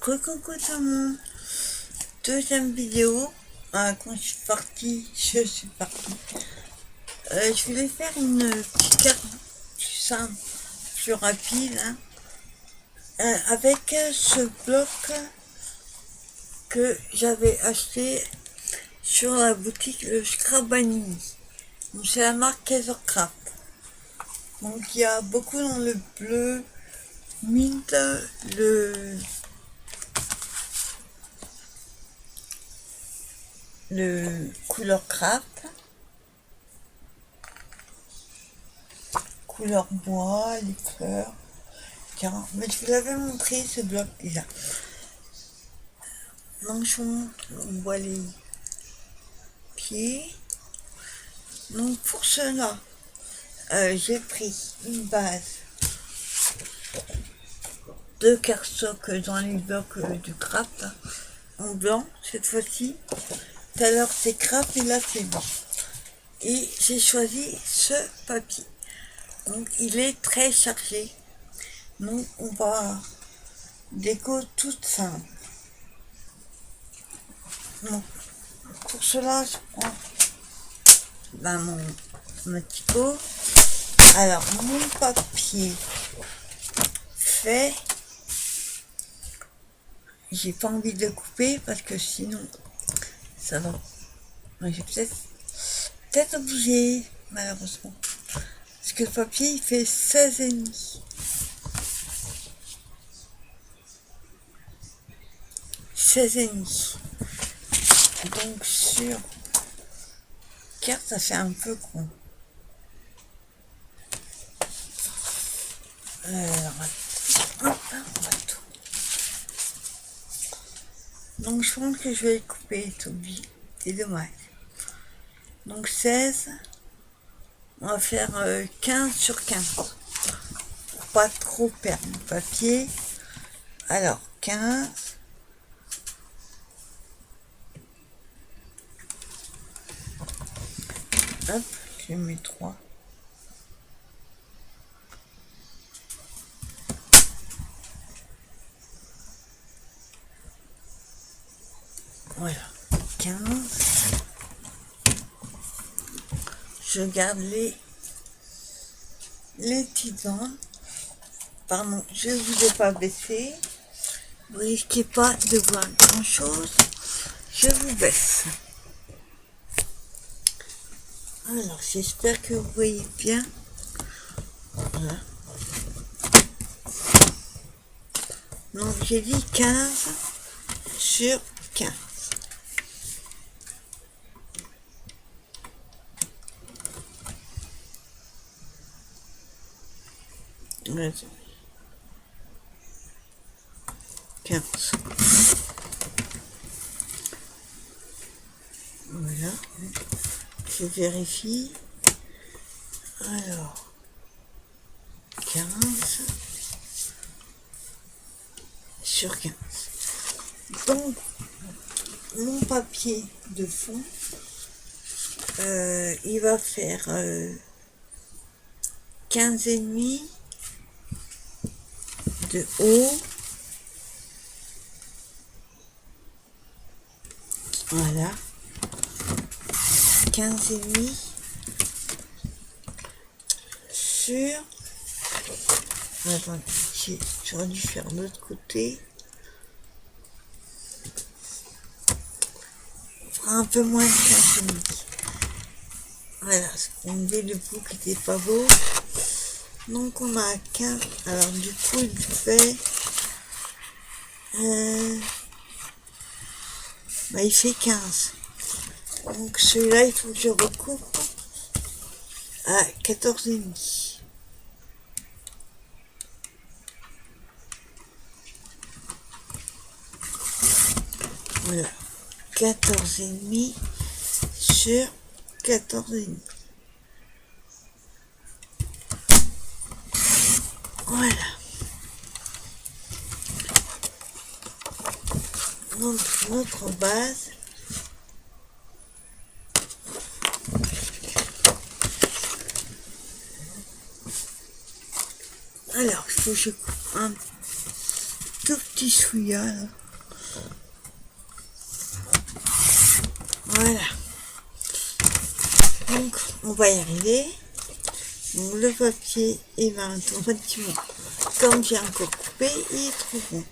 Recoucou tout le monde, deuxième vidéo. Quand je suis partie. Je voulais faire une petite carte plus simple, plus rapide, hein, avec ce bloc que j'avais acheté sur la boutique le Scrabani. C'est la marque Kaisercraft. Donc il y a beaucoup dans le bleu, mint, le couleur craft, couleur bois, les fleurs. Tiens, mais je vous l'avais montré ce bloc déjà. Donc on voit les pieds. Donc pour cela, j'ai pris une base de cardstock dans les blocs du craft, en blanc cette fois-ci. Tout à l'heure c'est craft et là c'est blanc. Et j'ai choisi ce papier. Donc il est très chargé. Donc on va déco toute simple. Donc pour cela je prends mon petit pot. Alors mon papier fait, j'ai pas envie de le couper parce que sinon ça va. J'ai peut-être bouger malheureusement. Parce que le papier il fait 16,5. 16,5. Donc sur carte ça fait un peu con. Alors, hop, on va tout. Donc je pense que je vais le couper, c'est dommage. Donc 16, on va faire 15 sur 15. Pour pas trop perdre le papier. Alors 15. Hop, je mets 3. Voilà, 15. Je garde les petites bandes. Pardon, je ne vous ai pas baissé. Vous risquez pas de voir grand chose. Je vous baisse. Alors, j'espère que vous voyez bien. Voilà. Donc, j'ai dit 15 sur 15. Voilà. 15. Voilà. Je vérifie. Alors, 15 sur 15. Donc, mon papier de fond, il va faire 15,5 de haut. Voilà. 15,5 sur... Attends, j'aurais dû faire de l'autre côté. On fera un peu moins de 15,5. Voilà, ce qu'on dit le bout qui n'était pas beau. Donc on a 15. Alors du coup il fait... il fait 15. Donc celui-là il faut que je recoupe à 14,5. Voilà, 14,5 sur 14,5. Voilà. Donc notre base. Alors, il faut que je coupe un tout petit chouïa là. Voilà. Donc on va y arriver. Donc le papier, et ben automatiquement, comme j'ai encore coupé, il est trop rond.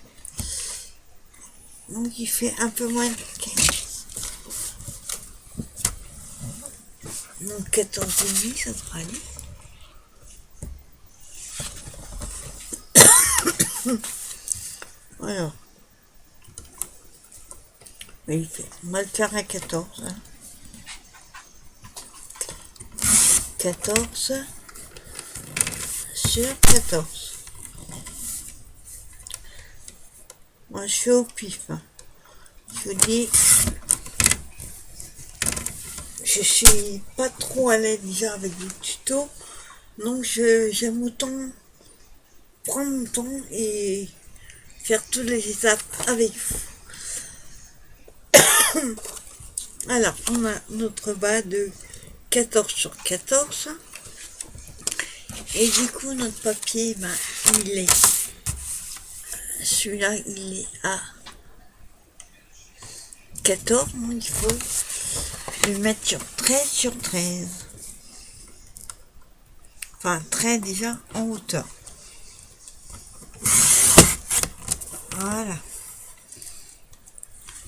Donc il fait un peu moins de 15. Donc 14,5, ça devrait aller. Voilà. Mais on va le faire à 14. Hein. 14 sur 14. Moi je suis au pif. Hein. Je vous dis, je suis pas trop à l'aise déjà avec les tutos. Donc j'aime autant prendre mon temps et faire toutes les étapes avec vous. Alors, on a notre bas de 14 sur 14. Et du coup, notre papier, ben, il est... Celui-là, il est à 14. Donc, il faut le mettre sur 13 sur 13. Enfin, 13 déjà en hauteur. Voilà.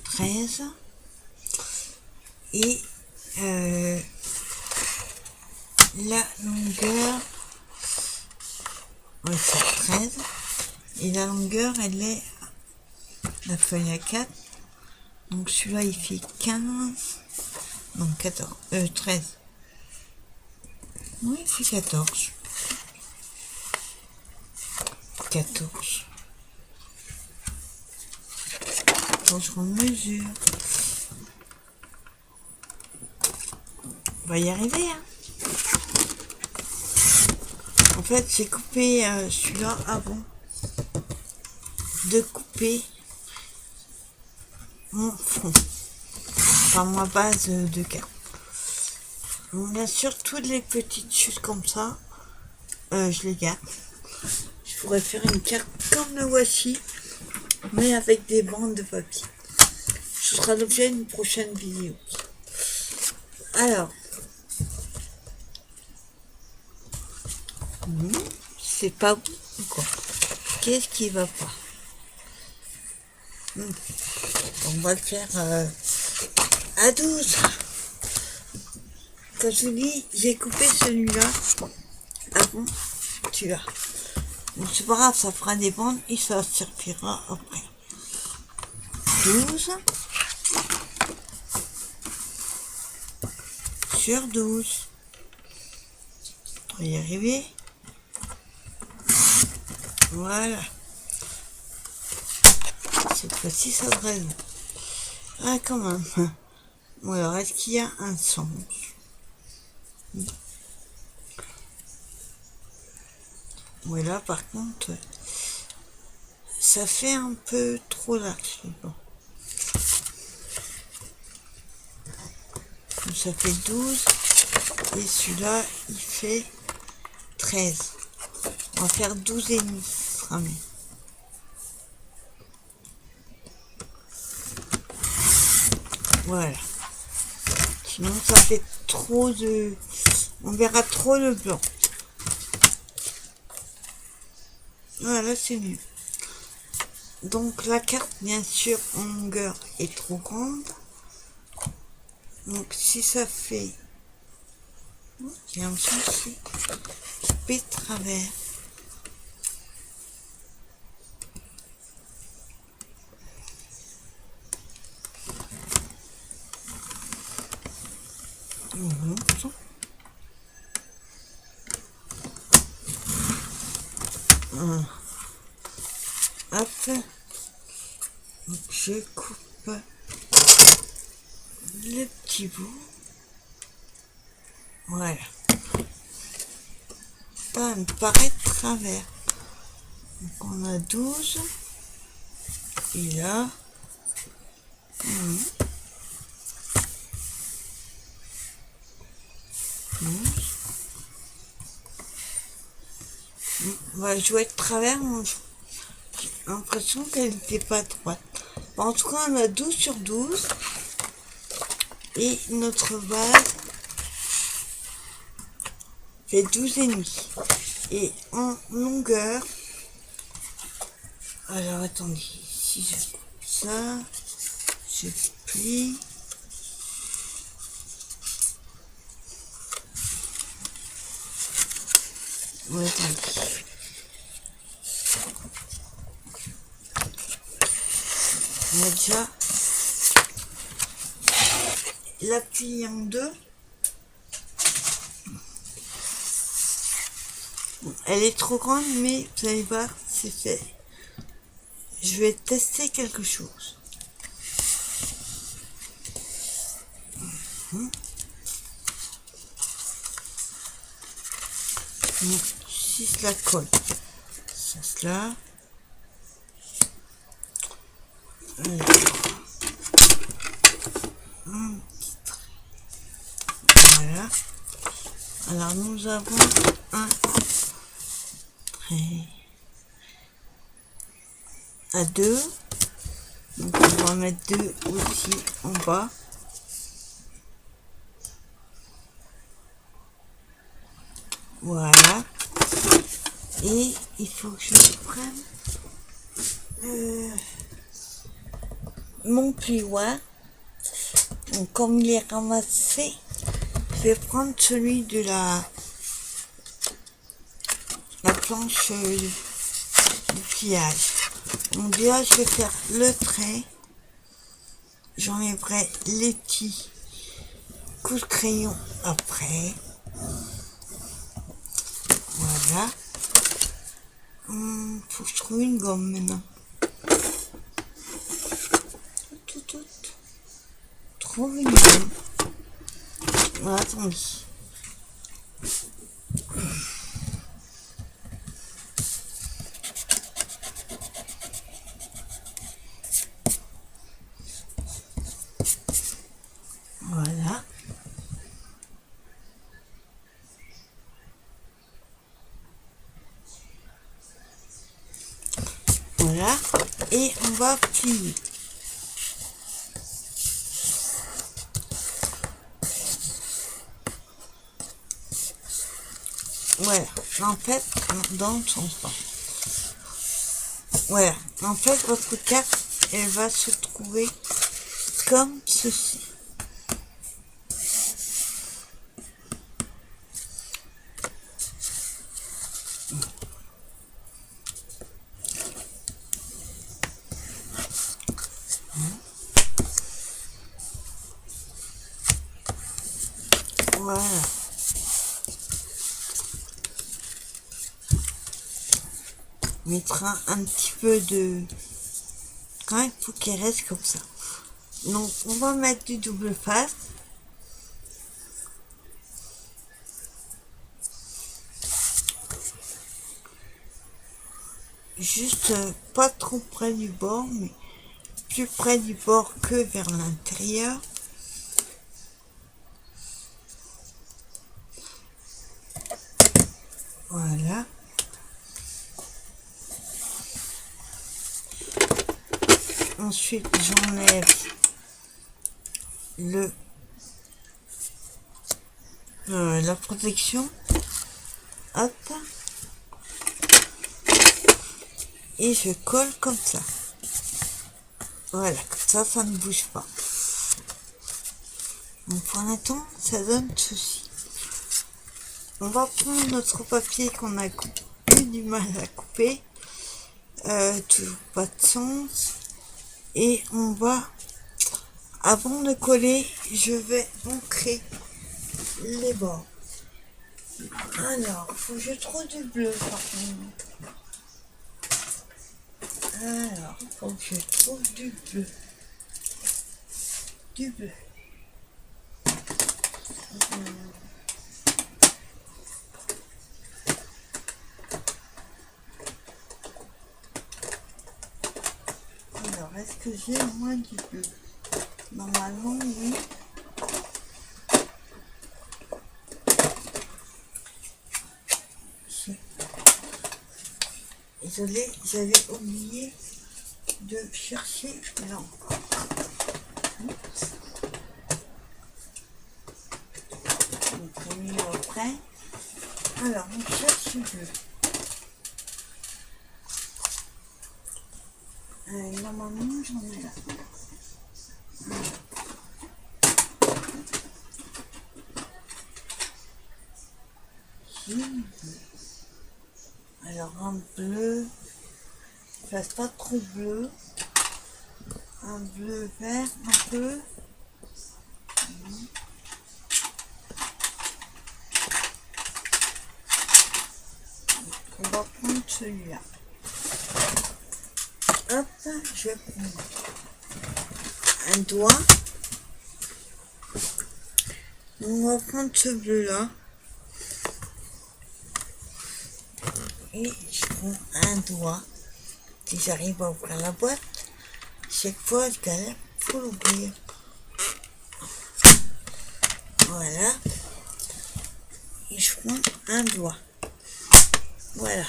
13. Et la longueur, ouais, c'est 13. Et la longueur, elle est la feuille à 4. Donc celui-là, il fait 15. Non, 14. 13. Oui, il fait 14. 14. Donc je mesure. On va y arriver, hein. En fait, j'ai coupé celui-là avant de couper mon fond. Enfin, ma base de carte. Bien sûr, toutes les petites choses comme ça, je les garde. Je pourrais faire une carte comme le voici, mais avec des bandes de papier. Ce sera l'objet d'une prochaine vidéo. Alors, c'est pas bon ou quoi? Qu'est-ce qui va pas? On va le faire à 12. Comme je vous dis, j'ai coupé celui-là avant celui-là. Donc c'est pas grave, ça fera des bandes et ça servira après. 12 sur 12. On va y arriver. Voilà. Cette fois-ci, ça devrait être... Ah, quand même. Bon, alors, est-ce qu'il y a un sens? Oui, là, par contre, ça fait un peu trop large. Bon. Donc, ça fait 12. Et celui-là, il fait 13. On va faire 12 et demi. Ce sera mieux. Voilà. Sinon, ça fait trop de... On verra trop le blanc. Voilà, c'est mieux. Donc, la carte, bien sûr, en longueur est trop grande. Donc, si ça fait... J'ai un souci. Couper de travers. Hop. Donc, je coupe le petit bout. Voilà. Ça me paraît de travers. Donc, on a 12. Et là... 12. On va jouer de travers. l'impression qu'elle n'était pas droite. En tout cas, on a 12 sur 12. Et notre base fait 12,5. Et en longueur, alors attendez, si je coupe ça, je plie. Ouais, attendez. On a déjà la plie en deux. Elle est trop grande, mais vous allez voir, c'est fait. Je vais tester quelque chose. Si je la colle, ça cela. Voilà. Alors nous avons un trait à 2. Donc on va mettre 2 aussi en bas. Voilà. Et il faut que je prenne mon plioir. Donc comme il est ramassé, je vais prendre celui de la planche du pliage. Donc déjà je vais faire le trait. J'enlèverai les petits coups de crayon après. Voilà. Faut que je trouve une gomme maintenant. Trouve une gomme. Voilà, attendez. Voilà. Voilà. Et on va plier. Voilà. En fait, dans le sens pas. Voilà. En fait, votre carte, elle va se trouver comme ceci. Voilà. On mettra un petit peu de... Quand même, il faut qu'il reste comme ça. Donc, on va mettre du double face. Juste pas trop près du bord, mais plus près du bord que vers l'intérieur. Voilà. Ensuite, j'enlève la protection. Hop. Et je colle comme ça. Voilà, comme ça, ça ne bouge pas. Donc pour l'instant, ça donne ceci. On va prendre notre papier qu'on a eu du mal à couper. Toujours pas de sens. Et on va, avant de coller, je vais ancrer les bords. Alors, faut que je trouve du bleu par contre. Alors, faut que je trouve du bleu. Du bleu. Alors, est-ce que j'ai au moins du bleu? Normalement, oui. Désolée, j'avais oublié de chercher l'encre. Donc on met après. Alors on cherche bleu. Normalement j'en ai là. Alors un bleu, fasse pas trop bleu, un bleu vert un peu. On va prendre celui-là. Hop, je vais prendre un doigt. On va prendre ce bleu-là. Et je prends un doigt. Si j'arrive à ouvrir la boîte, chaque fois je galère pour l'ouvrir. Voilà. Et je prends un doigt. Voilà.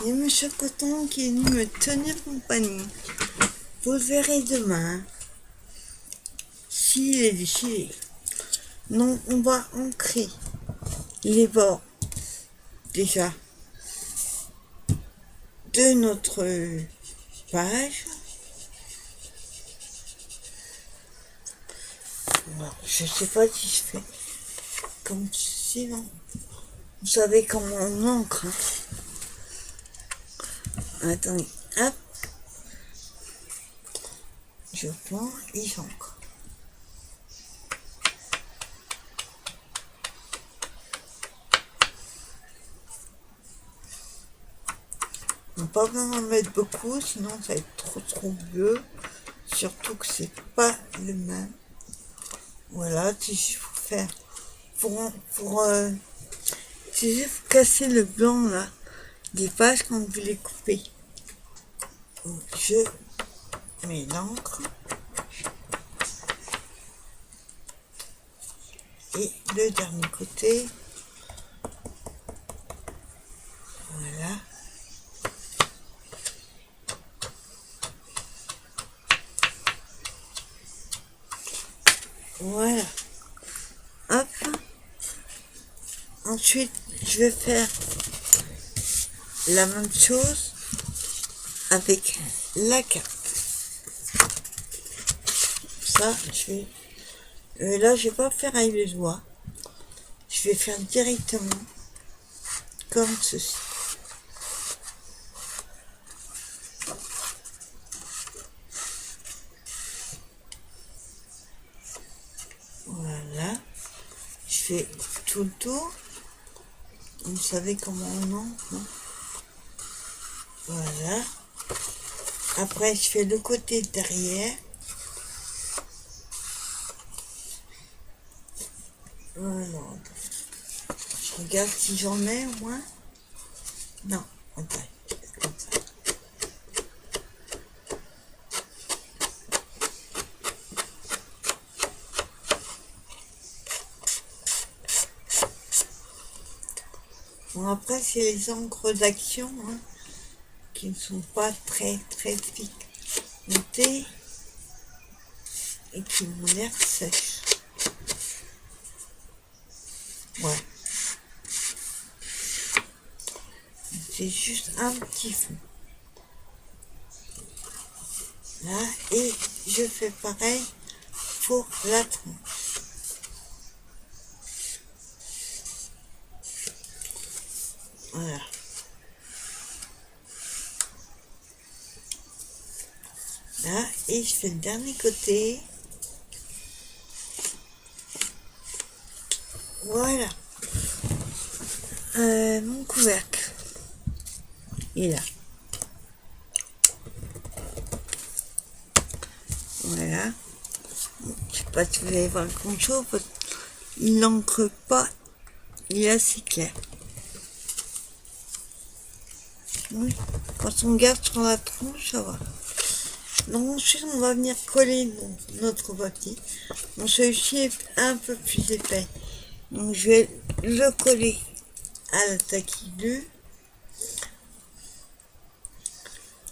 Et Monsieur Coton qui est venu me tenir compagnie. Vous le verrez demain. S'il est déchiré. Donc on va ancrer les bords déjà de notre page. Alors, je sais pas si je fais comme ceci, non. Vous savez comment on ancre. Attendez, hop. Je prends et j'ancre. On n'a pas besoin d'en mettre beaucoup, sinon ça va être trop bleu. Surtout que c'est pas le même. Voilà, si je faut faire si je faut casser le blanc là des pages quand vous les coupez. Donc, je mets l'encre et le dernier côté. Voilà. Voilà. Hop. Ensuite, je vais faire la même chose avec la carte. Ça, je vais... là, je vais pas faire avec les doigts. Je vais faire directement comme ceci. Voilà. Je fais tout le tour. Vous savez comment on entre, hein? Voilà. Après, je fais le côté derrière. Voilà. Je regarde si j'en ai au moins. Non, attends, comme ça. Bon, après, c'est les encres d'action, hein, qui ne sont pas très pigmentées et qui ont l'air sèches. Ouais. C'est juste un petit fond. Là, et je fais pareil pour la tranche. Voilà. Là, et je fais le dernier côté. Voilà. Mon couvercle. Et là. Voilà. Je sais pas si vous allez voir le contour, parce qu'il n'encre pas. Il est assez clair. Oui. Quand on garde sur la tronche, ça va. Donc ensuite, on va venir coller notre papier. Bon, celui-ci est un peu plus épais Donc je vais le coller à la taquille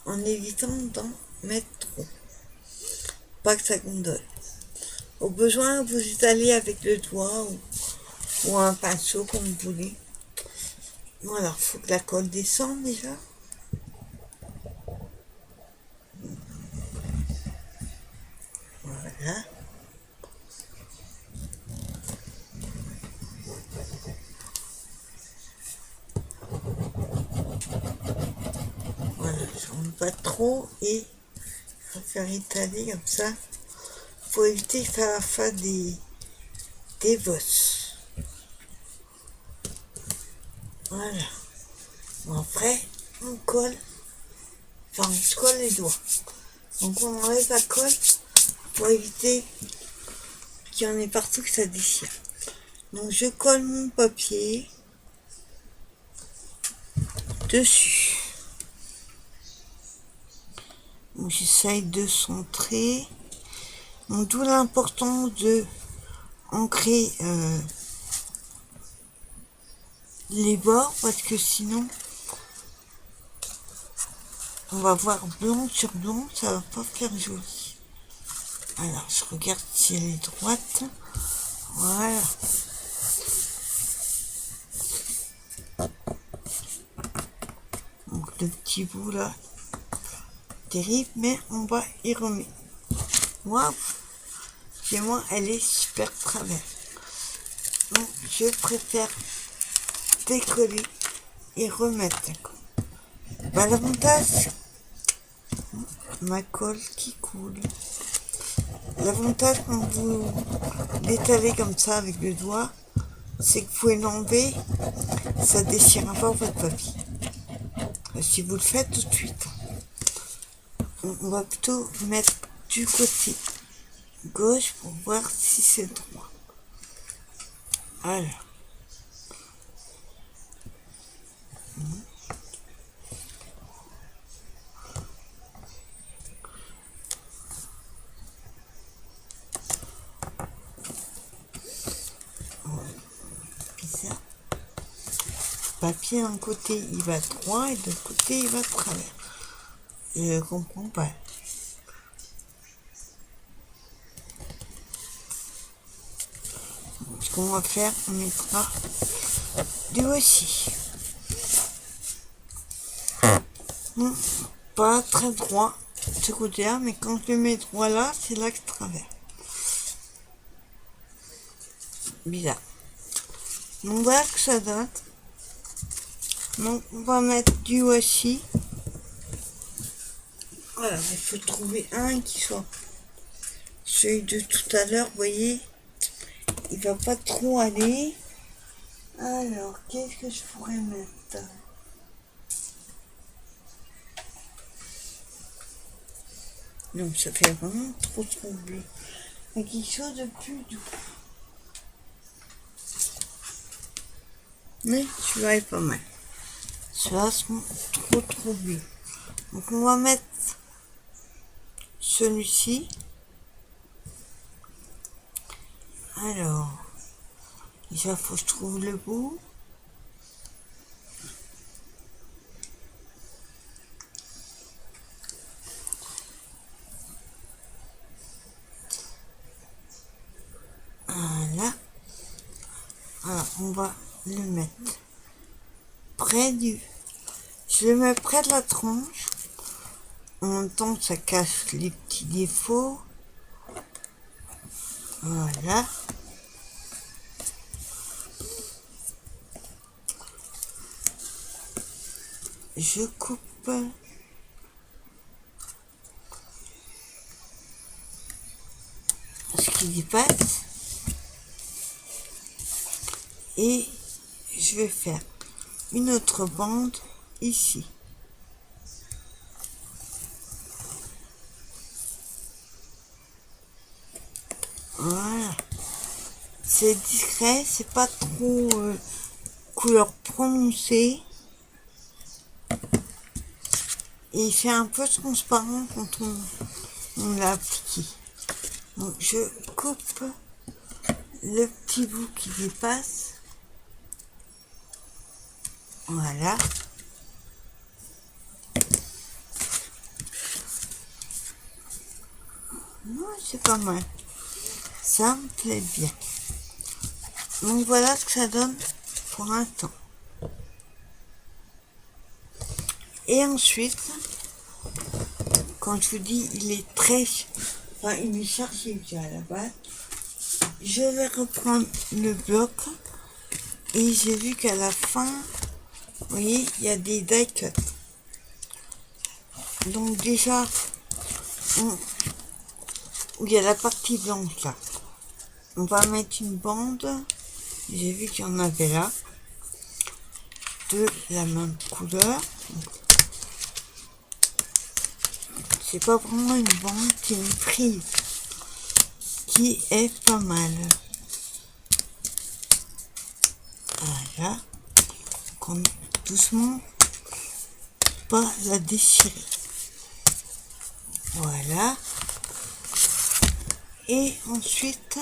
en évitant d'en mettre trop. Pas que ça gondole. Au besoin, vous étalez avec le doigt ou un pinceau comme vous voulez. Voilà, faut que la colle descende déjà. Voilà. Voilà, j'en mets pas trop et je vais faire étaler comme ça. Faut éviter que ça fasse des bosses. Voilà. Bon, après, on colle. Enfin, on se colle les doigts. Donc on enlève la colle pour éviter qu'il y en ait partout que ça déchire. Donc je colle mon papier dessus. Donc j'essaye de centrer. Donc d'où l'importance de ancrer les bords parce que sinon on va voir blanc sur blanc, ça va pas faire joli. Alors je regarde si elle est droite. Voilà. Donc le petit bout là, terrible, mais on va y remettre. Waouh, chez moi elle est super travers. Donc je préfère décoller et remettre. Bah, l'avantage, ma colle qui coule. L'avantage quand vous l'étalez comme ça avec le doigt, c'est que vous pouvez l'enlever, ça déchirera pas votre papier. Si vous le faites tout de suite, on va plutôt mettre du côté gauche pour voir si c'est droit. Alors. Bizarre. Le papier d'un côté il va droit et de l'autre côté il va de travers. Je comprends pas. Ce qu'on va faire, on mettra du aussi. Non, pas très droit ce côté-là, mais quand je le mets droit là, c'est là que je travers. Bizarre. Donc voilà que ça donne. Donc on va mettre du washi. Voilà, il faut trouver un qui soit celui de tout à l'heure, vous voyez, il va pas trop aller. Alors, qu'est-ce que je pourrais mettre? Non, ça fait vraiment trop bleu. Mais quelque chose de plus doux. Mais celui-là est pas mal. Ceux-là sont trop bleus. Donc on va mettre celui-ci. Alors, déjà faut que je trouve le bout. Voilà. Alors, on va le mettre près du... Je le mets près de la tranche. En même temps, ça cache les petits défauts. Voilà. Je coupe ce qui dépasse. Et je vais faire une autre bande ici. Voilà. C'est discret, c'est pas trop couleur prononcée. Et il fait un peu transparent quand on l'a appliqué. Donc je coupe le petit bout qui dépasse. Voilà. Non, c'est pas mal. Ça me plaît bien. Donc voilà ce que ça donne pour un temps. Et ensuite, quand je vous dis il est très... Enfin, il est chargé déjà à la base. Je vais reprendre le bloc. Et j'ai vu qu'à la fin, vous voyez, il y a des die cuts. Donc déjà, où il y a la partie blanche là, on va mettre une bande. J'ai vu qu'il y en avait là, de la même couleur. C'est pas vraiment une bande, c'est une prise qui est pas mal. Voilà, comme doucement, pas la déchirer. Voilà. Et ensuite,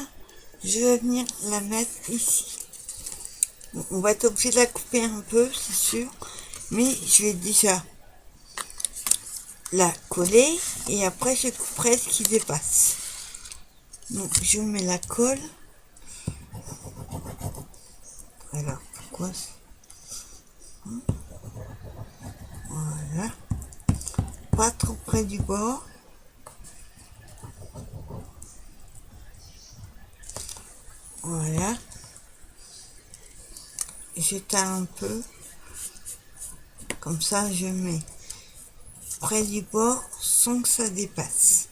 je vais venir la mettre ici. On va être obligé de la couper un peu, c'est sûr, mais je vais déjà la coller et après je couperai ce qui dépasse. Donc je mets la colle. Alors pourquoi voilà, pas trop près du bord. Voilà, j'étale un peu, comme ça je mets près du bord sans que ça dépasse.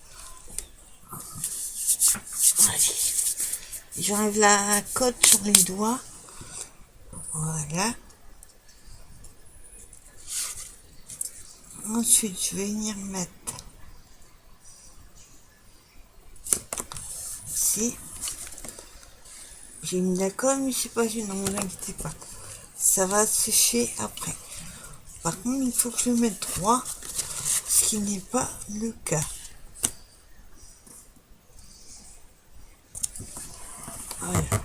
Allez. J'enlève la colle sur les doigts. Voilà. Ensuite, je vais venir mettre ici. J'ai mis la colle, mais c'est pas gênant, ne vous inquiétez pas. Ça va sécher après. Par contre, il faut que je le mette droit, ce qui n'est pas le cas. Voilà.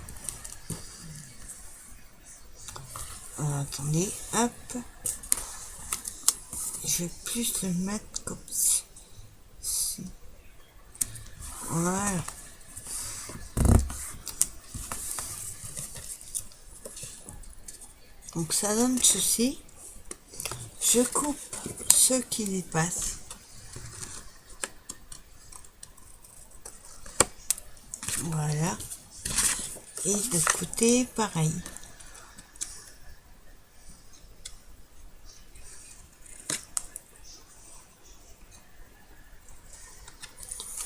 Alors, attendez, hop. Je vais plus le mettre comme ça. Voilà. Donc ça donne ceci. Je coupe ce qui dépasse. Voilà. Et de l'autre côté, pareil.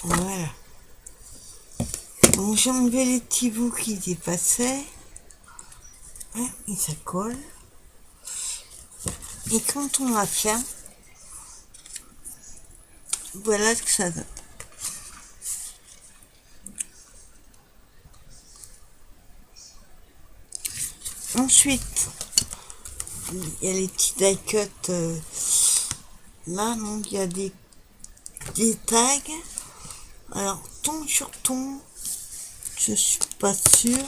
Voilà. Donc j'ai enlevé les petits bouts qui dépassaient. Et ça colle. Et quand on la ferme, voilà ce que ça donne. Ensuite, il y a les petits die cuts là, donc il y a des tags. Alors, ton sur ton, je suis pas sûre.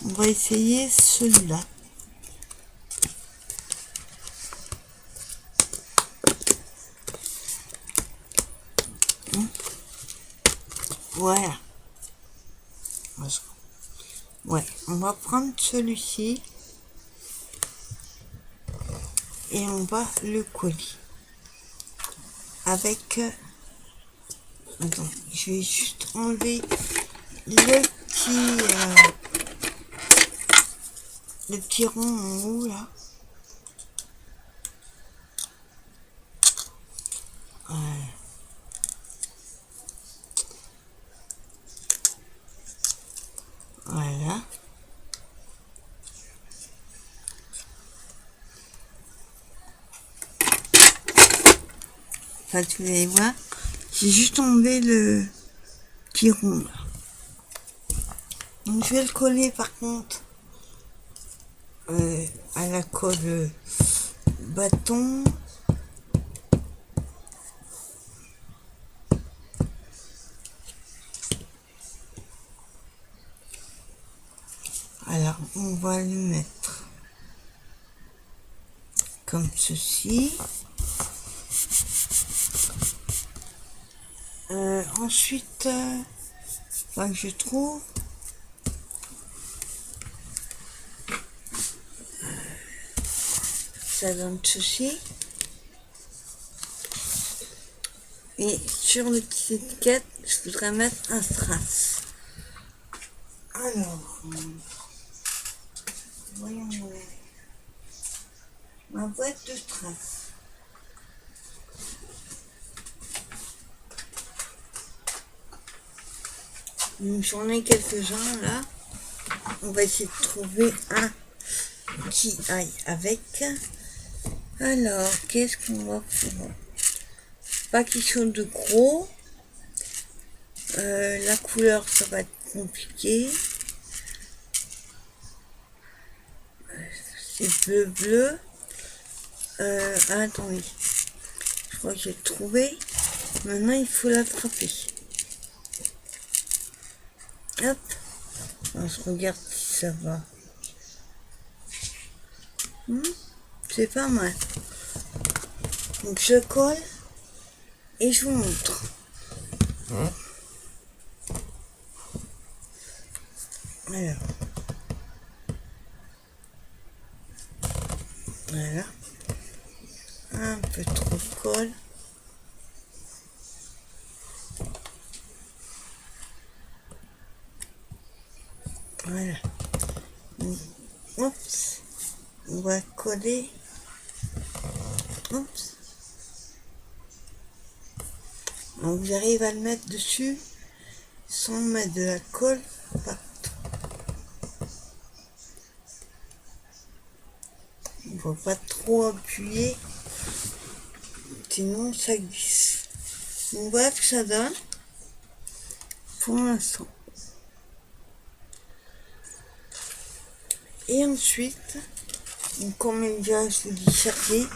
On va essayer celui-là. Voilà. Ouais, on va prendre celui-ci et on va le coller avec. Attends, je vais juste enlever le petit rond en haut là. Voilà. Voilà. Enfin, vous allez voir, j'ai juste enlevé le petit rond là. Donc je vais le coller par contre à la colle bâton. on va le mettre comme ceci. Ensuite, que je trouve ça donne ceci. Et sur le petit étiquette, je voudrais mettre un strass. Alors, voyons ma boîte de strass. J'en ai quelques-uns là. On va essayer de trouver un qui aille avec. Alors, qu'est-ce qu'on va faire? Pas quelque chose de gros. La couleur, ça va être compliqué. C'est bleu. Attendez. Je crois que j'ai trouvé. Maintenant, il faut l'attraper. Hop. On se regarde si ça va. C'est pas mal. Donc, je colle et je vous montre. Alors. Voilà. Un peu trop de colle. Voilà. Oups. On va coller. Oups. Donc vous arrivez à le mettre dessus sans mettre de la colle partout. Il ne faut pas trop appuyer, sinon ça glisse. Donc voilà ce que ça donne pour l'instant. Et ensuite, donc comme déjà je vous dis chercher,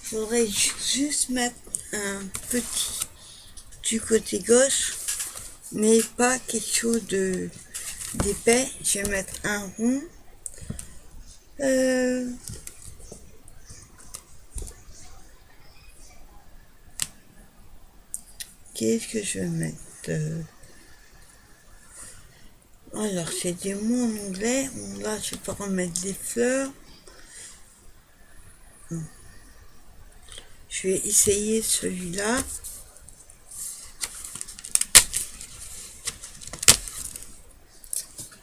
je voudrais juste mettre un petit du côté gauche, mais pas quelque chose d'épais. Je vais mettre un rond. Qu'est-ce que je vais mettre? Alors, c'est des mots en anglais. Bon, là, je vais pas remettre des fleurs. Je vais essayer celui-là.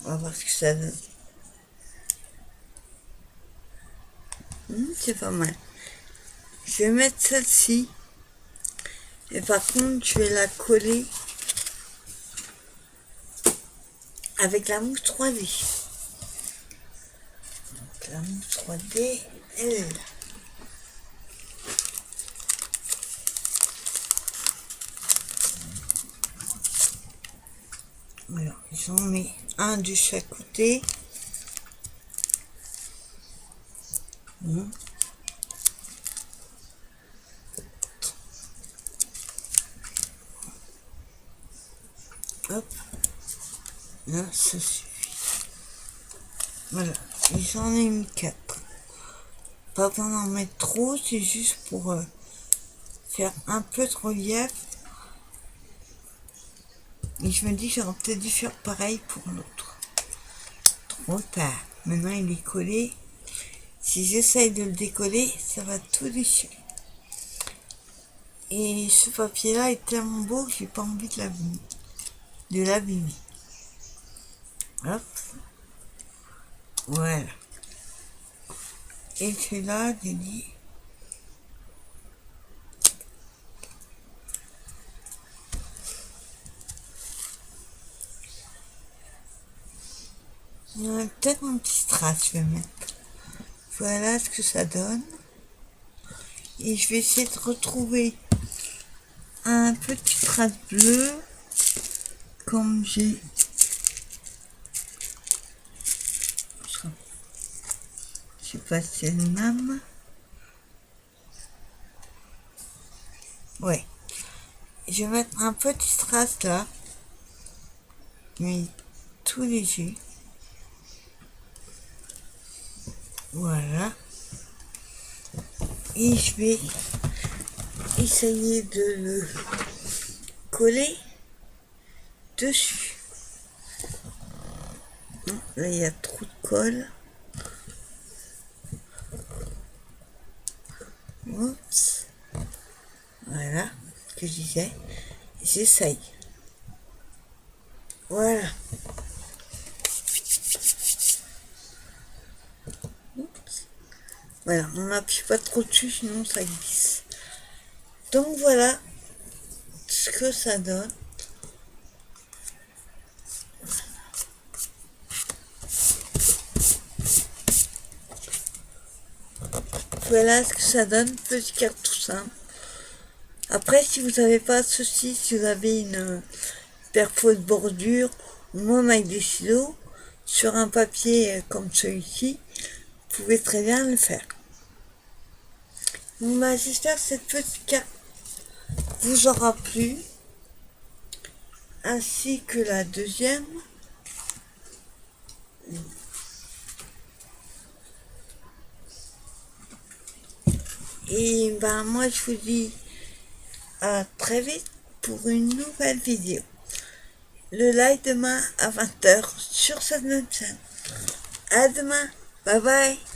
On va voir ce que ça donne. C'est pas mal. Je vais mettre celle-ci. Et par contre, je vais la coller avec la mousse 3D. Donc, la mousse 3D, elle est là. Alors, j'en mets un de chaque côté. Hop. Là, ça suffit. Voilà. Et j'en ai mis 4. Pas besoin d'en mettre trop, c'est juste pour faire un peu de relief. Et je me dis, j'aurais peut-être dû faire pareil pour l'autre. Trop tard. Maintenant, il est collé. Si j'essaye de le décoller, ça va tout déchirer. Et ce papier-là est tellement beau que j'ai pas envie de l'abîmer. Hop. Voilà. Et celui-là, j'ai dit. Peut-être un petit strass, je vais mettre. Voilà ce que ça donne. Et je vais essayer de retrouver un petit strass bleu. Comme j'ai. Je sais pas si c'est le même. Ouais. Je vais mettre un petit strass là. Mais tout léger. Voilà. Et je vais essayer de le coller dessus. Là, il y a trop de colle. Oups. Voilà ce que je disais. J'essaye. Voilà. Oups. Voilà, on n'appuie pas trop dessus, sinon ça glisse. Donc voilà ce que ça donne. Voilà ce que ça donne, petit cadre tout simple. Après, si vous n'avez pas ceci, si vous avez une perfo de bordure, ou même avec des stylos, sur un papier comme celui-ci, vous pouvez très bien le faire. Bon, bah, j'espère que cette petite carte vous aura plu, ainsi que la deuxième. Et ben moi je vous dis à très vite pour une nouvelle vidéo. Le live demain à 20h sur cette même chaîne. À demain. Bye bye.